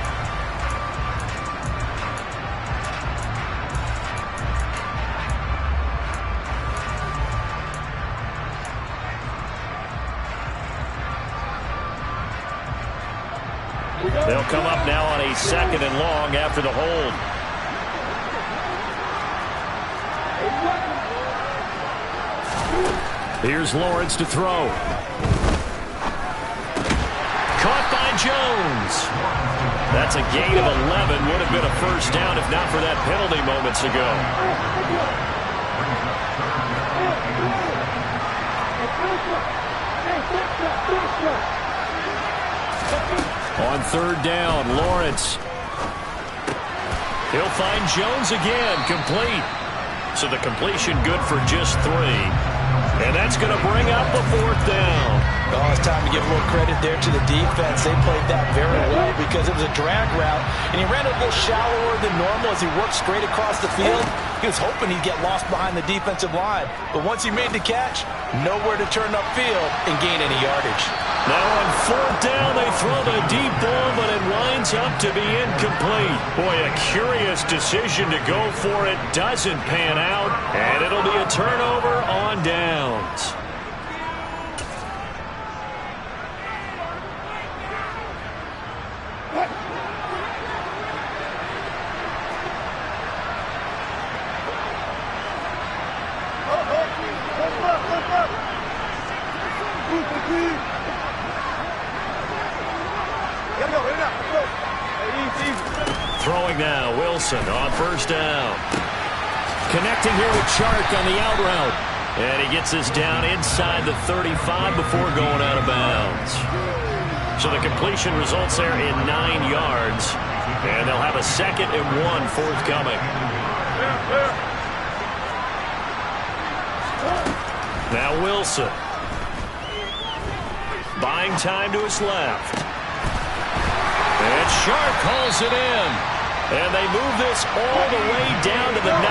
They'll come up now on a 2nd and long after the hold. Here's Lawrence to throw. Caught by Jones. That's a gain of 11. Would have been a first down if not for that penalty moments ago. On third down, Lawrence. He'll find Jones again, complete. So the completion good for just 3. And that's going to bring up the 4th down. Oh, it's time to give a little credit there to the defense. They played that very well because it was a drag route, and he ran a little shallower than normal as he worked straight across the field. He was hoping he'd get lost behind the defensive line, but once he made the catch, nowhere to turn upfield and gain any yardage. Now on 4th down, they throw the deep ball, but it winds up to be incomplete. Boy, a curious decision to go for it. Doesn't pan out, and it'll be a turnover on downs. Throwing now, Wilson on first down. Connecting here with Chark on the out route. And he gets this down inside the 35 before going out of bounds. So the completion results there in 9 yards. And they'll have a 2nd and 1 forthcoming. Now Wilson. Buying time to his left. And Sharp calls it in. And they move this all the way down to the 9.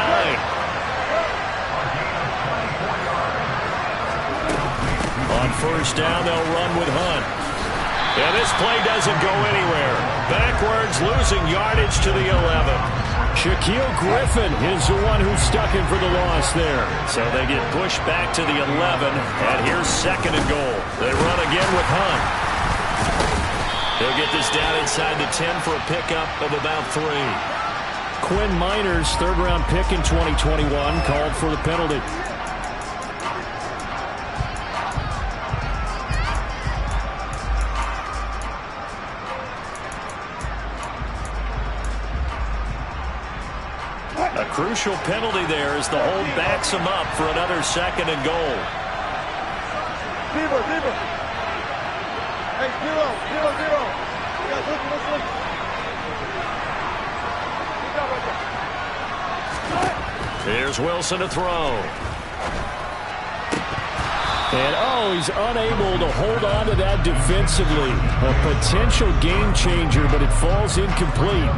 On first down, they'll run with Hunt. And this play doesn't go anywhere. Backwards, losing yardage to the 11. Shaquille Griffin is the one who stuck him for the loss there. So they get pushed back to the 11, and here's 2nd and goal. They run again with Hunt. They'll get this down inside the 10 for a pickup of about 3. Quinn Miners, 3rd-round pick in 2021, called for the penalty. A crucial penalty there as the hold backs him up for another 2nd and goal. Hey, 0. Here's Wilson to throw. And, he's unable to hold on to that defensively. A potential game changer, but it falls incomplete.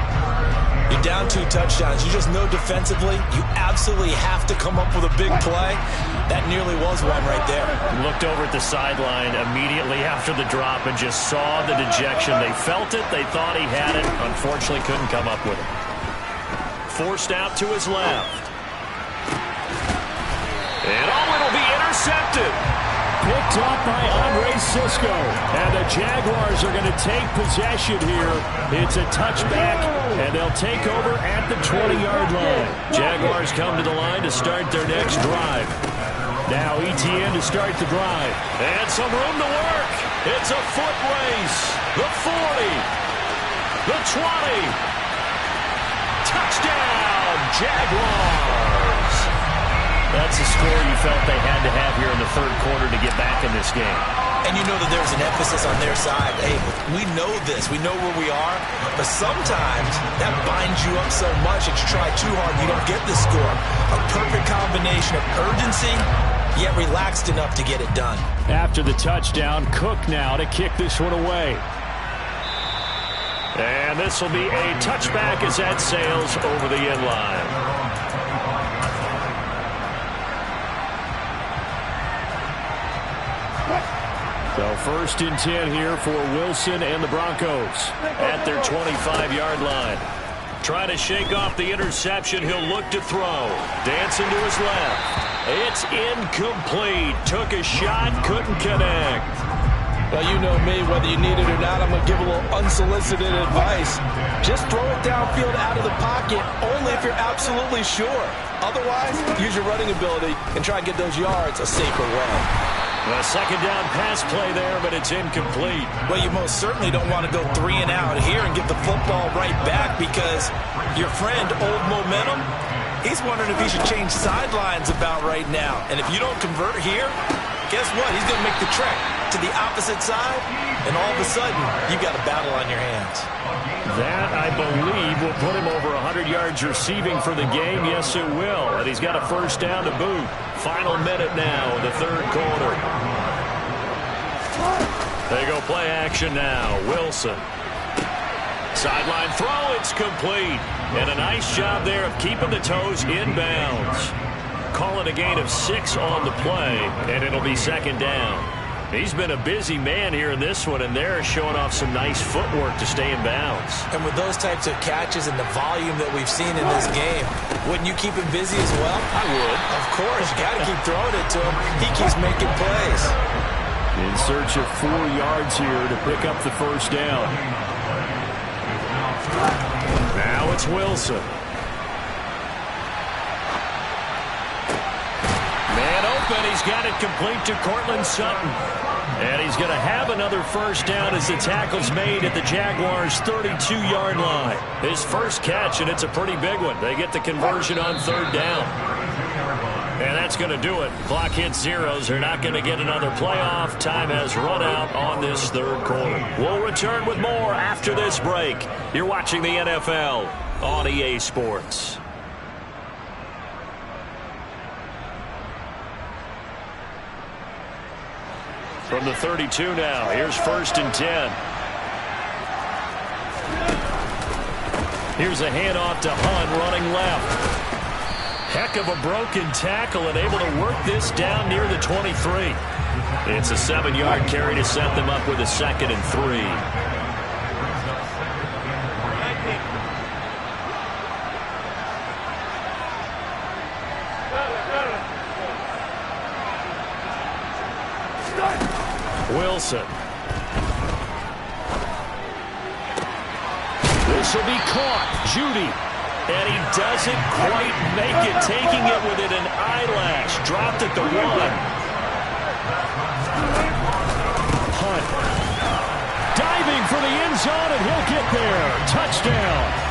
You're down 2 touchdowns. You just know defensively you absolutely have to come up with a big play. That nearly was one right there. Looked over at the sideline immediately after the drop and just saw the dejection. They felt it. They thought he had it. Unfortunately, couldn't come up with it. Forced out to his left. And, it'll be intercepted. Picked up by Andre Sisco. And the Jaguars are going to take possession here. It's a touchback, and they'll take over at the 20-yard line. Jaguars come to the line to start their next drive. Now ETN to start the drive. And some room to work. It's a foot race. The 40. The 20. Touchdown, Jaguars. That's a score you felt they had to have here in the 3rd quarter to get back in this game. And you know that there's an emphasis on their side. Hey, we know this. We know where we are. But sometimes that binds you up so much that you try too hard, you don't get the score. A perfect combination of urgency, yet relaxed enough to get it done. After the touchdown, Cook now to kick this one away. And this will be a touchback as that sails over the end line. So 1st and 10 here for Wilson and the Broncos at their 25-yard line. Trying to shake off the interception. He'll look to throw. Dancing to his left. It's incomplete. Took a shot, couldn't connect. Well, you know me, whether you need it or not, I'm going to give a little unsolicited advice. Just throw it downfield out of the pocket, only if you're absolutely sure. Otherwise, use your running ability and try and get those yards a safer way. A 2nd down pass play there, but it's incomplete. Well, you most certainly don't want to go 3 and out here and get the football right back because your friend, Old Momentum, he's wondering if he should change sidelines about right now. And if you don't convert here, guess what? He's going to make the trek to the opposite side, and all of a sudden, you've got a battle on your hands. That, I believe, will put him over 100 yards receiving for the game. Yes, it will. And he's got a 1st down to boot. Final minute now in the 3rd quarter. They go play action now. Wilson. Sideline throw. It's complete. And a nice job there of keeping the toes inbounds. Call it a gain of 6 on the play, and it'll be 2nd down. He's been a busy man here in this one, and they're showing off some nice footwork to stay in bounds. And with those types of catches and the volume that we've seen in this game, wouldn't you keep him busy as well? I would. Of course. You got to keep throwing it to him. He keeps making plays. In search of 4 yards here to pick up the 1st down. Now it's Wilson. Man open. He's got it complete to Cortland Sutton. And he's going to have another 1st down as the tackle's made at the Jaguars' 32-yard line. His first catch, and it's a pretty big one. They get the conversion on 3rd down. And that's going to do it. Clock hits zeros. They're not going to get another playoff. Time has run out on this 3rd quarter. We'll return with more after this break. You're watching the NFL on EA Sports. From the 32 now, here's 1st and 10. Here's a handoff to Hunt running left. Heck of a broken tackle and able to work this down near the 23. It's a 7-yard carry to set them up with a 2nd and 3. Wilson. This will be caught. Judy. And he doesn't quite make it, taking it within an eyelash. Dropped at the 1. Hunt. Diving for the end zone, and he'll get there. Touchdown.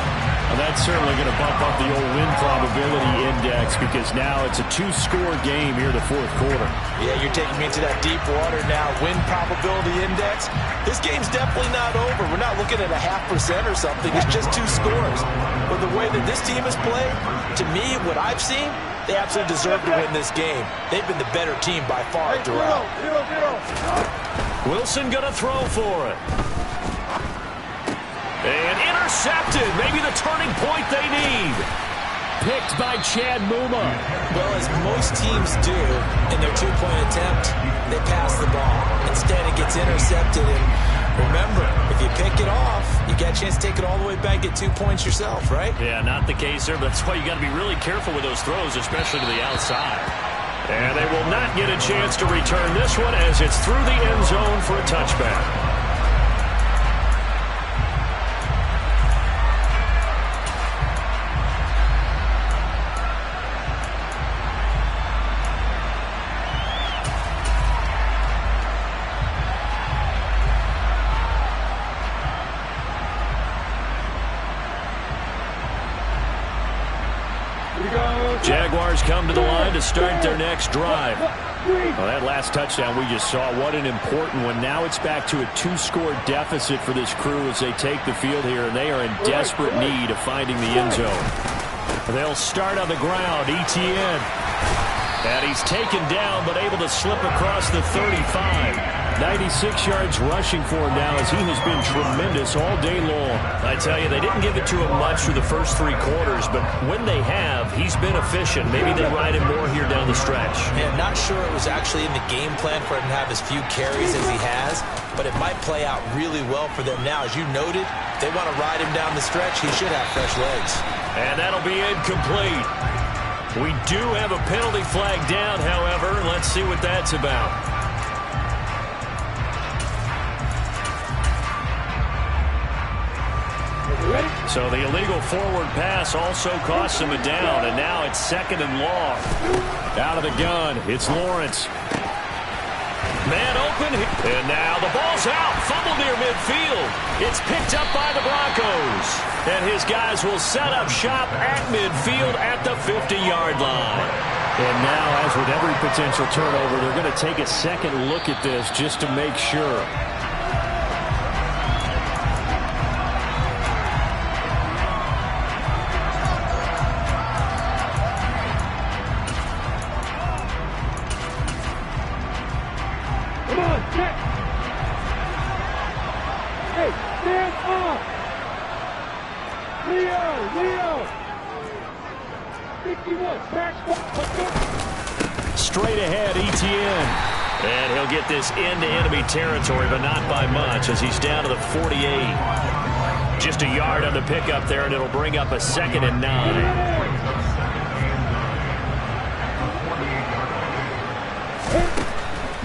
Well, that's certainly going to bump up the old win probability index because now it's a 2-score game here in the 4th quarter. Yeah, you're taking me into that deep water now. Win probability index. This game's definitely not over. We're not looking at a 0.5% or something. It's just 2 scores. But the way that this team has played, to me, what I've seen, they absolutely deserve to win this game. They've been the better team by far throughout. Wilson going to throw for it. And intercepted. Maybe the turning point they need. Picked by Chad Muma. Well, as most teams do in their 2-point attempt, they pass the ball. Instead, it gets intercepted. And remember, if you pick it off, you get a chance to take it all the way back, get 2 points yourself, right? Yeah, not the case there. But that's why you got to be really careful with those throws, especially to the outside. And they will not get a chance to return this one as it's through the end zone for a touchback. Jaguars come to the line to start their next drive. Well, that last touchdown we just saw, what an important one. Now it's back to a 2-score deficit for this crew as they take the field here, and they are in desperate need of finding the end zone. They'll start on the ground. Etienne. And he's taken down but able to slip across the 35. 96 yards rushing for him now as he has been tremendous all day long. I tell you, they didn't give it to him much through the first 3 quarters, but when they have, he's been efficient. Maybe they ride him more here down the stretch. Yeah, not sure it was actually in the game plan for him to have as few carries as he has, but it might play out really well for them now. As you noted, if they want to ride him down the stretch, he should have fresh legs. And that'll be incomplete. We do have a penalty flag down, however. Let's see what that's about. So the illegal forward pass also costs him a down, and now it's 2nd and long. Out of the gun, it's Lawrence. Man open, and now the ball's out. Fumble near midfield. It's picked up by the Broncos. And his guys will set up shop at midfield at the 50-yard line. And now, as with every potential turnover, they're going to take a second look at this just to make sure. Straight ahead, Etienne. And he'll get this into enemy territory, but not by much as he's down to the 48. Just a yard on the pickup there, and it'll bring up a 2nd and 9.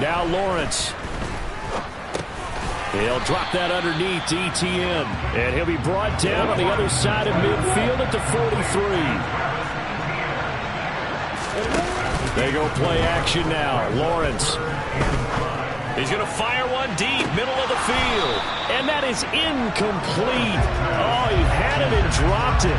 Now Lawrence. He'll drop that underneath to Etienne. And he'll be brought down on the other side of midfield at the 43. They go play action now. Lawrence. He's going to fire one deep, middle of the field. And that is incomplete. Oh, he had it and dropped it.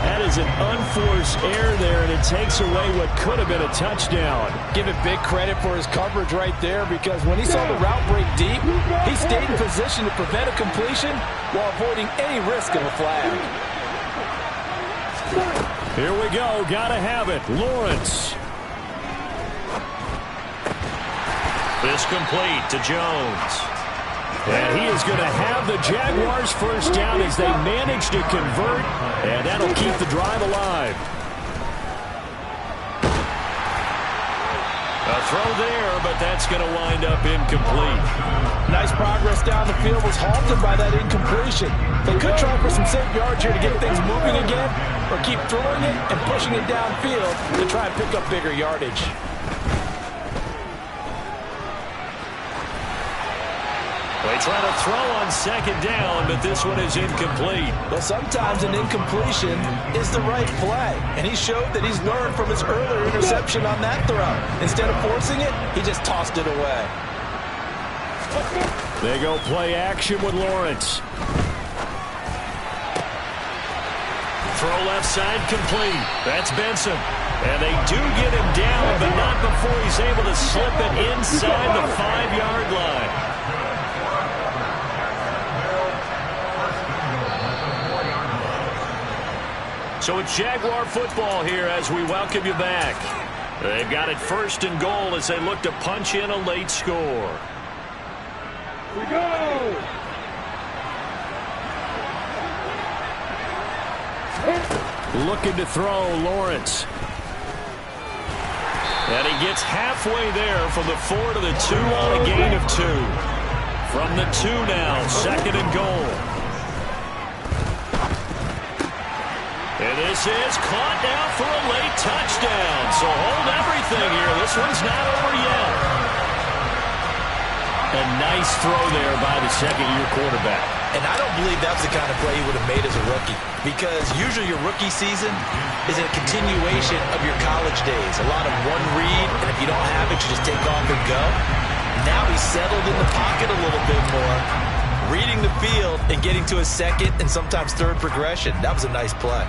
That is an unforced error there, and it takes away what could have been a touchdown. Give it big credit for his coverage right there, because when he saw the route break deep, he stayed in position to prevent a completion while avoiding any risk of a flag. Here we go. Got to have it. Lawrence. This complete to Jones. And he is going to have the Jaguars first down as they manage to convert, and that'll keep the drive alive. A throw there, but that's going to wind up incomplete. Nice progress down the field was halted by that incompletion. They could try for some safe yards here to get things moving again, or keep throwing it and pushing it downfield to try and pick up bigger yardage. They try to throw on second down, but this one is incomplete. Well, sometimes an incompletion is the right play, and he showed that he's learned from his earlier interception on that throw. Instead of forcing it, he just tossed it away. They go play action with Lawrence. Throw left side complete. That's Benson. And they do get him down, but not before he's able to slip it inside the 5-yard line. So it's Jaguar football here as we welcome you back. They've got it first and goal as they look to punch in a late score. We go! Looking to throw, Lawrence. And he gets halfway there from the 4 to the 2 on a gain of 2. From the 2 now, second and goal. And this is caught now for a late touchdown. So hold everything here. This one's not over yet. A nice throw there by the second-year quarterback. And I don't believe that was the kind of play he would have made as a rookie, because usually your rookie season is a continuation of your college days. A lot of one read, and if you don't have it, you just take off and go. Now he's settled in the pocket a little bit more, reading the field and getting to his second and sometimes third progression. That was a nice play.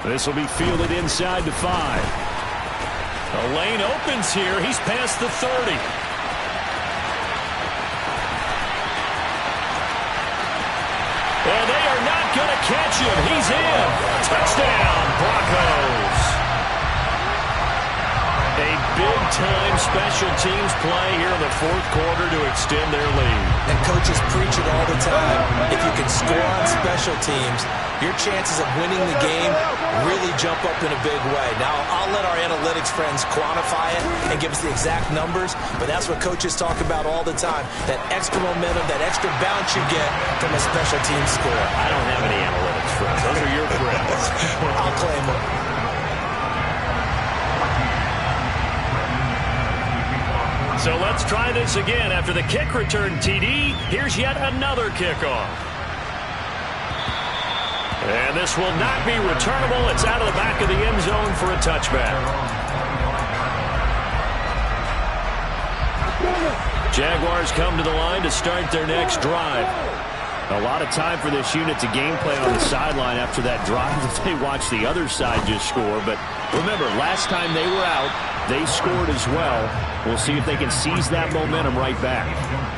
This will be fielded inside the 5. The lane opens here. He's past the 30. And they are not going to catch him. He's in. Touchdown, Broncos. A big-time special teams play here in the fourth quarter to extend their lead. And coaches preach it all the time. If you can score on special teams, your chances of winning the game really jump up in a big way. Now, I'll let our analytics friends quantify it and give us the exact numbers, but that's what coaches talk about all the time, that extra momentum, that extra bounce you get from a special team score. I don't have any analytics friends. Those are your friends. I'll claim them. So let's try this again. After the kick return TD, here's yet another kickoff. And this will not be returnable. It's out of the back of the end zone for a touchback. Jaguars come to the line to start their next drive. A lot of time for this unit to game plan on the sideline after that drive that they watched the other side just score. But remember, last time they were out, they scored as well. We'll see if they can seize that momentum right back.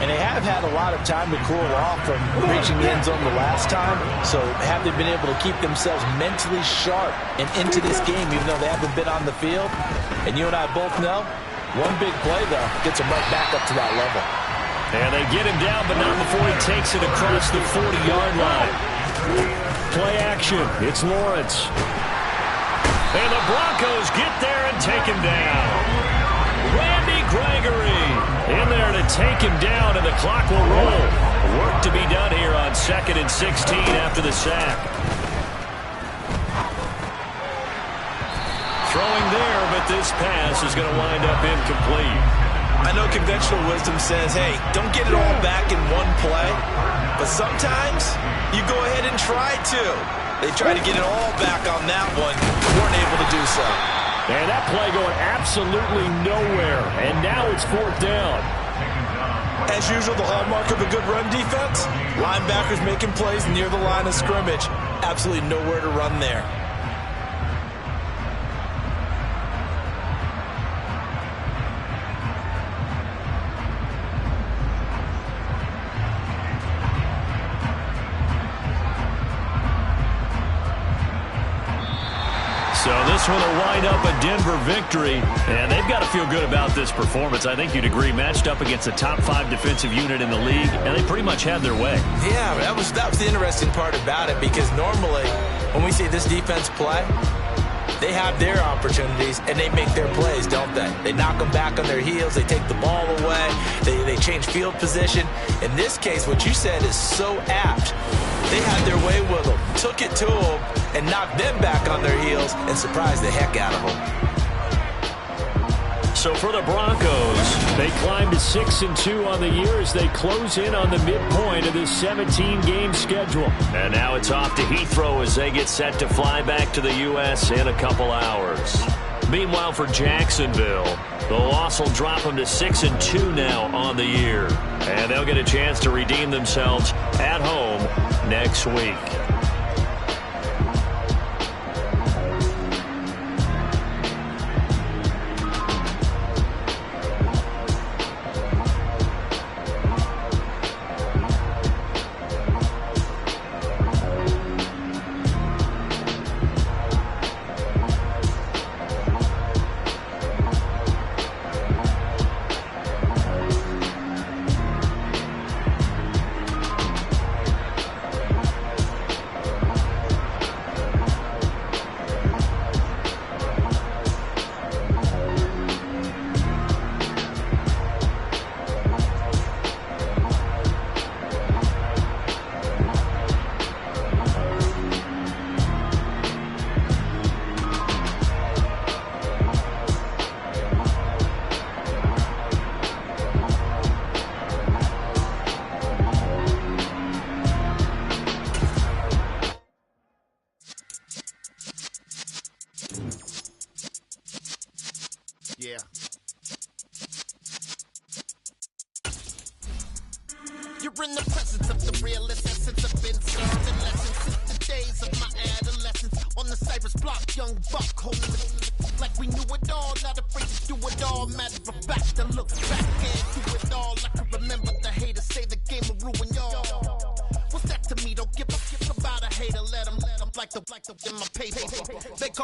And they have had a lot of time to cool off from reaching the end zone the last time. So have they been able to keep themselves mentally sharp and into this game, even though they haven't been on the field? And you and I both know, one big play, though, gets them right back up to that level. And they get him down, but not before he takes it across the 40-yard line. Play action. It's Lawrence. And the Broncos get there and take him down. Randy Gregory in there to take him down, and the clock will roll. Work to be done here on 2nd and 16 after the sack. Throwing there, but this pass is going to wind up incomplete. I know conventional wisdom says, hey, don't get it all back in one play. But sometimes you go ahead and try to. They tried to get it all back on that one. Weren't able to do so. And that play going absolutely nowhere. And now it's 4th down. As usual, the hallmark of a good run defense, linebackers making plays near the line of scrimmage. Absolutely nowhere to run there. So this this one will wind up a Denver victory, and they've got to feel good about this performance. I think you'd agree, matched up against a top 5 defensive unit in the league, and they pretty much had their way. Yeah, that was the interesting part about it, because normally when we see this defense play, they have their opportunities, and they make their plays, don't they? They knock them back on their heels. They take the ball away. They change field position. In this case, what you said is so apt. They had their way with them, took it to them, and knocked them back on their heels and surprised the heck out of them. So for the Broncos, they climb to 6-2 on the year as they close in on the midpoint of this 17-game schedule. And now it's off to Heathrow as they get set to fly back to the U.S. in a couple hours. Meanwhile, for Jacksonville, the loss will drop them to 6-2 now on the year. And they'll get a chance to redeem themselves at home next week. Yeah. You're in the presence of the realest essence. I've been serving lessons since the days of my adolescence. On the Cypress block, young buck holding it like we knew it all. Not afraid to do it all. Matter of fact, I look back and do it all. I can remember the haters say the game will ruin y'all. What's that to me? Don't give a fuck about a hater. Let them like the in my paper. They call